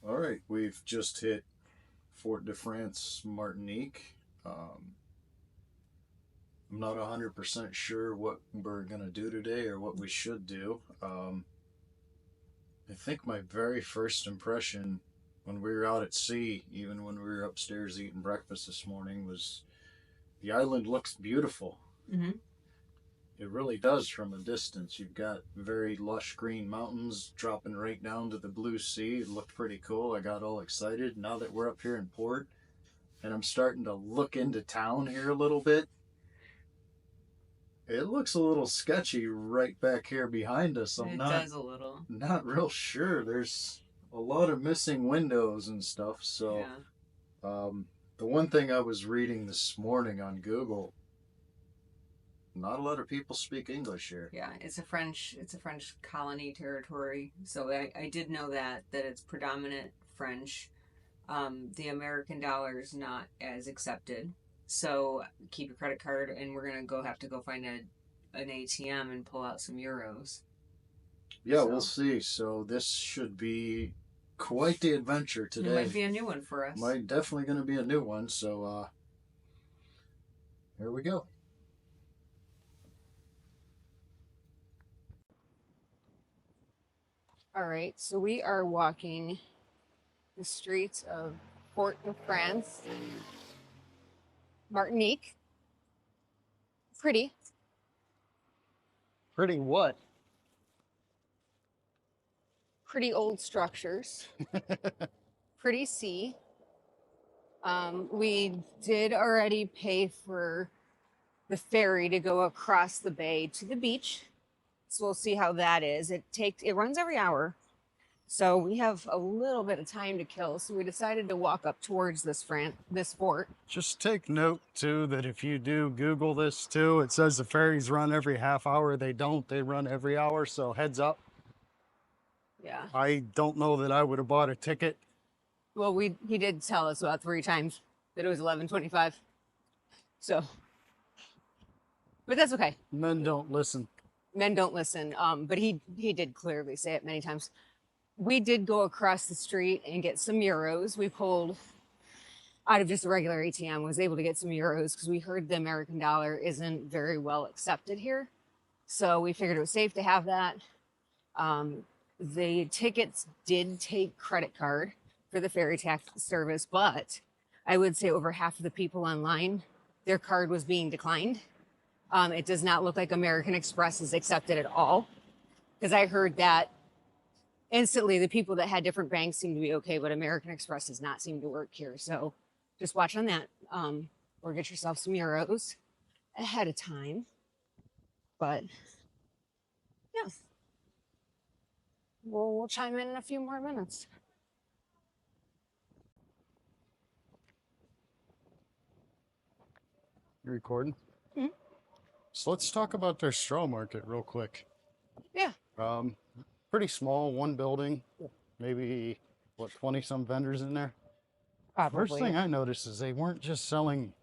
All right, we've just hit Fort de France, Martinique. I'm not 100% sure what we're going to do today or what we should do. I think my very first impression when we were out at sea, even when we were upstairs eating breakfast this morning, was the island looks beautiful. Mm-hmm. It really does from a distance. You've got very lush green mountains dropping right down to the blue sea. It looked pretty cool. I got all excited. Now that we're up here in port and I'm starting to look into town here a little bit, it looks a little sketchy right back here behind us. I'm It not does a little. not real sure. There's a lot of missing windows and stuff. So, Yeah. um, the one thing I was reading this morning on Google, not a lot of people speak English here. Yeah, it's a French colony territory. So I did know that it's predominant French. The American dollar is not as accepted. So keep your credit card, and we're gonna have to go find an ATM and pull out some euros. Yeah, we'll So see. So this should be quite the adventure it might today. be a new one for us. Might definitely going to be a new one. So here we go. All right, so we are walking the streets of Port de France, Martinique. Pretty. Pretty what? Pretty old structures, pretty sea. We did already pay for the ferry to go across the bay to the beach. So we'll see how that is. It runs every hour. So we have a little bit of time to kill. So we decided to walk up towards this fort. Just take note too that if you do Google this too, it says the ferries run every half hour. They don't. They run every hour. So heads up. Yeah. I don't know that I would have bought a ticket. Well, he did tell us about 3 times that it was 11:25. So, but that's okay. Men don't listen. Men don't listen. But he did clearly say it many times. We did go across the street and get some euros. We pulled out of just a regular ATM, was able to get some euros because we heard the American dollar isn't very well accepted here. So we figured it was safe to have that. The tickets did take credit card for the ferry tax service, but I would say over half of the people online, their card was being declined. It does not look like American Express is accepted at all, because I heard that instantly the people that had different banks seem to be okay, but American Express does not seem to work here. So just watch on that, or get yourself some euros ahead of time. But yeah, we'll chime in a few more minutes. You recording? Mhm. So let's talk about their straw market real quick. Yeah. Pretty small, one building, maybe what 20 some vendors in there. Probably. First thing I noticed is they weren't just selling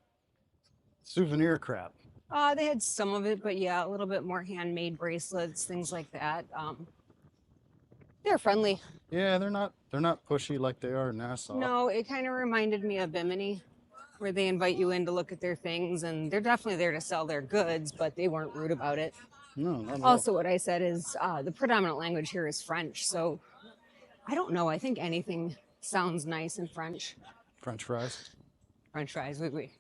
souvenir crap. They had some of it, but yeah, a little bit more handmade bracelets, things like that. They're friendly. Yeah, they're not pushy like they are in Nassau. No, it kind of reminded me of Bimini, where they invite you in to look at their things, and they're definitely there to sell their goods, but they weren't rude about it. No, not at all. Also, what I said is the predominant language here is French, so I don't know. I think anything sounds nice in French. French fries. French fries, oui, oui.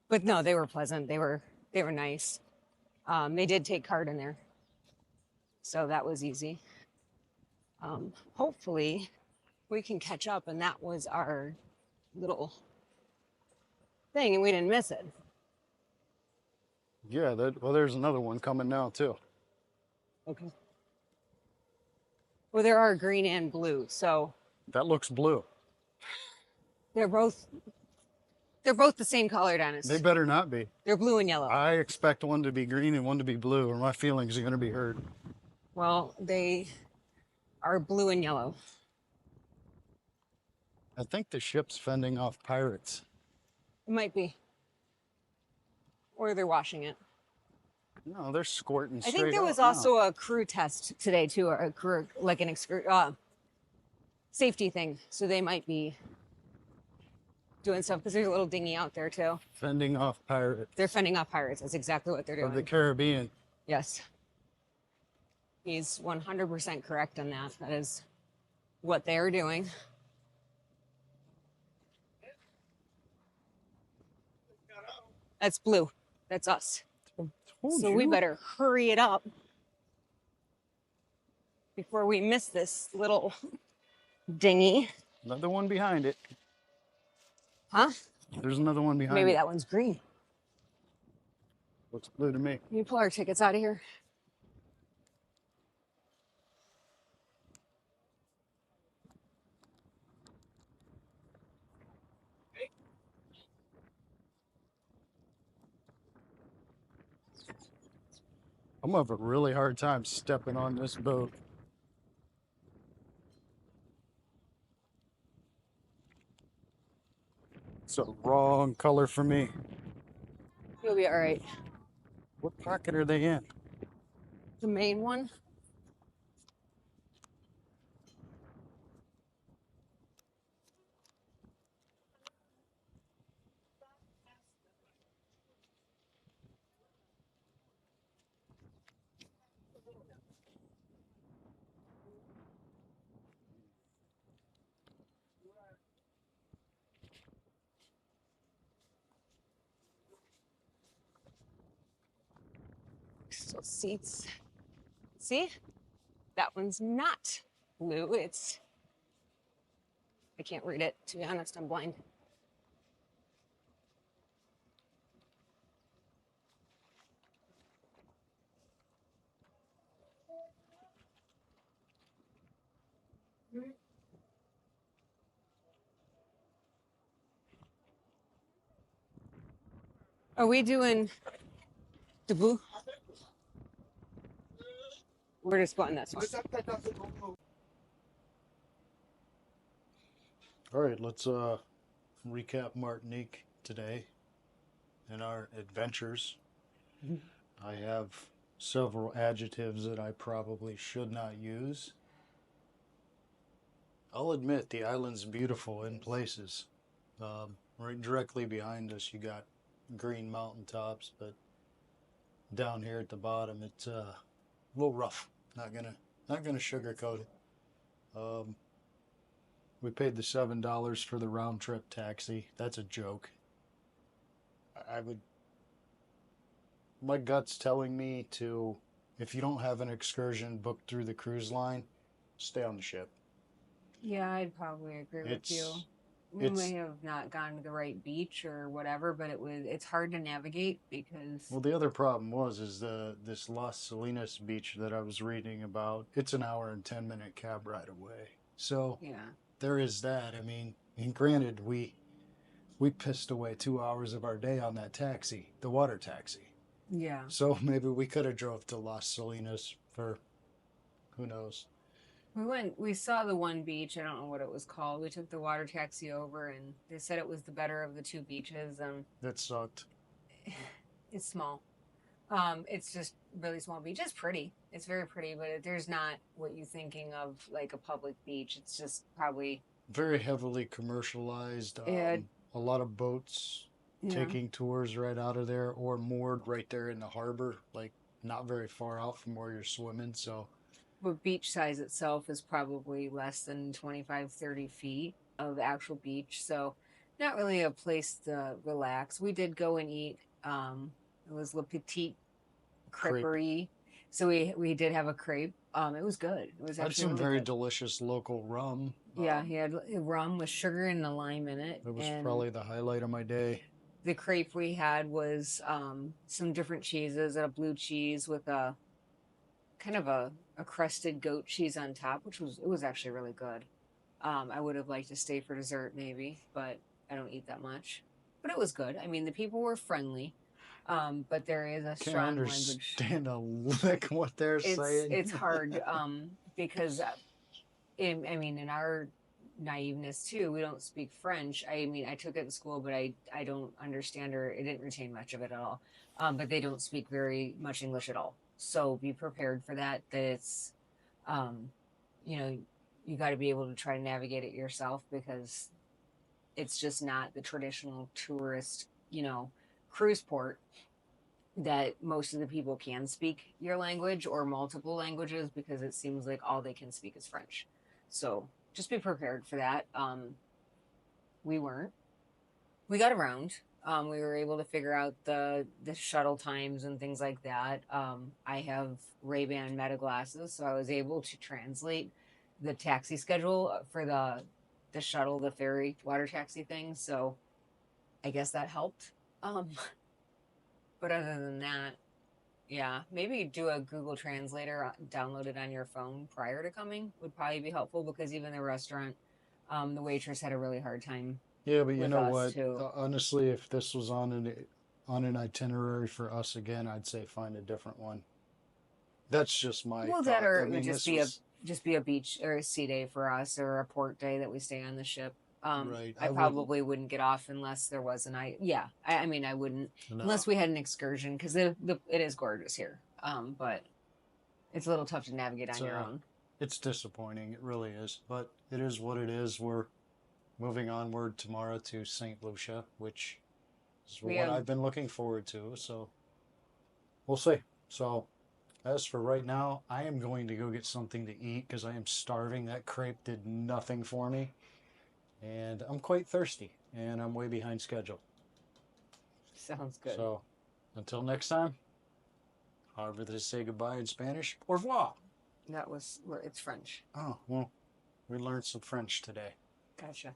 But no, they were pleasant. They were nice. They did take card in there, so that was easy. Hopefully, we can catch up, and that was our little thing, and we didn't miss it. Yeah, well, there's another one coming now too. Okay. Well, there are green and blue, so That looks blue. they're both the same color, Dennis. They better not be. They're blue and yellow. I expect one to be green and one to be blue, or my feelings are going to be hurt. Well, they are blue and yellow. I think the ship's fending off pirates. It might be. Or they're washing it. No, they're squirting I straight think there out was now. also a crew test today too, or a crew, like an safety thing. So they might be doing stuff because there's a little dinghy out there too. Fending off pirates. They're fending off pirates. That's exactly what they're doing. Of the Caribbean. Yes. He's 100% correct on that. That is what they are doing. That's blue. That's us. So we better hurry it up before we miss this little dinghy. Another one behind it. Huh? There's another one behind Maybe it. that one's green. Looks blue to me. Can you pull our tickets out of here? I'm gonna have a really hard time stepping on this boat. It's a wrong color for me. You'll be all right. What pocket are they in? The main one. So seats. See? That one's not blue. It's, I can't read it. To be honest, I'm blind. Are we doing debut? We're just going this one. All right, let's recap Martinique today and our adventures. I have several adjectives that I probably should not use. I'll admit the island's beautiful in places. Right directly behind us, you got green mountaintops, but down here at the bottom, it's a little rough. Not gonna sugarcoat it. We paid the $7 for the round trip taxi. That's a joke. My gut's telling me to, if you don't have an excursion booked through the cruise line, stay on the ship. Yeah, I'd probably agree with you. We may have not gone to the right beach or whatever, but it's hard to navigate because. Well, the other problem is this Las Salinas beach that I was reading about. It's an hour and 10-minute cab ride away. So Yeah. there is that. I mean, and granted, we pissed away 2 hours of our day on that taxi, the water taxi. Yeah. So maybe we could have drove to Las Salinas for, who knows. We saw the one beach. I don't know what it was called. We took the water taxi over and they said it was the better of the two beaches. That sucked. It's small. It's just really small beach. It's pretty. It's very pretty, but there's not what you're thinking of like a public beach. It's just probably very heavily commercialized. Yeah. A lot of boats taking tours right out of there or moored right there in the harbor, like not very far out from where you're swimming. So, but beach size itself is probably less than 25, 30 feet of actual beach. So not really a place to relax. We did go and eat. It was Le Petit Creperie. So we did have a crepe. It was good. It was actually had some really very good. Delicious local rum. Yeah, he had rum with sugar and a lime in it. It was probably the highlight of my day. The crepe we had was some different cheeses and a blue cheese with a kind of a crusted goat cheese on top, it was actually really good. I would have liked to stay for dessert maybe, but I don't eat that much. But it was good. I mean, the people were friendly, but there is a strong language. Can't understand a lick what they're saying. It's hard because, I mean, in our naiveness too, we don't speak French. I mean, I took it in school, but I don't understand or it didn't retain much of it at all. But they don't speak very much English at all. So be prepared for that. That it's, you know, you got to be able to try to navigate it yourself because it's just not the traditional tourist, cruise port that most of the people can speak your language or multiple languages because it seems like all they can speak is French. So just be prepared for that. We weren't. We got around. We were able to figure out the shuttle times and things like that. I have Ray-Ban Meta glasses, so I was able to translate the taxi schedule for the shuttle, the ferry, water taxi thing. So I guess that helped. Um, but other than that, yeah, maybe do a Google Translator, download it on your phone prior to coming would probably be helpful because even the restaurant, the waitress had a really hard time Yeah, but you with know us what? too. Honestly, if this was on an itinerary for us again, I'd say find a different one. That's just my Well, that thought. or I it would mean, just this be a was beach or a sea day for us or a port day that we stay on the ship. right. I I wouldn't. probably wouldn't get off unless there was an I. Yeah, I mean I wouldn't No. unless we had an excursion because it is gorgeous here. But it's a little tough to navigate It's on your own. it's disappointing. It really is. But it is what it is. We're moving onward tomorrow to St. Lucia, which is We what have I've been looking forward to. So we'll see. So as for right now, I am going to go get something to eat because I am starving. That crepe did nothing for me, and I'm quite thirsty, and I'm way behind schedule. sounds good. So until next time, however they say goodbye in Spanish, au revoir. That was it's French. Oh, well, we learned some French today. Gotcha.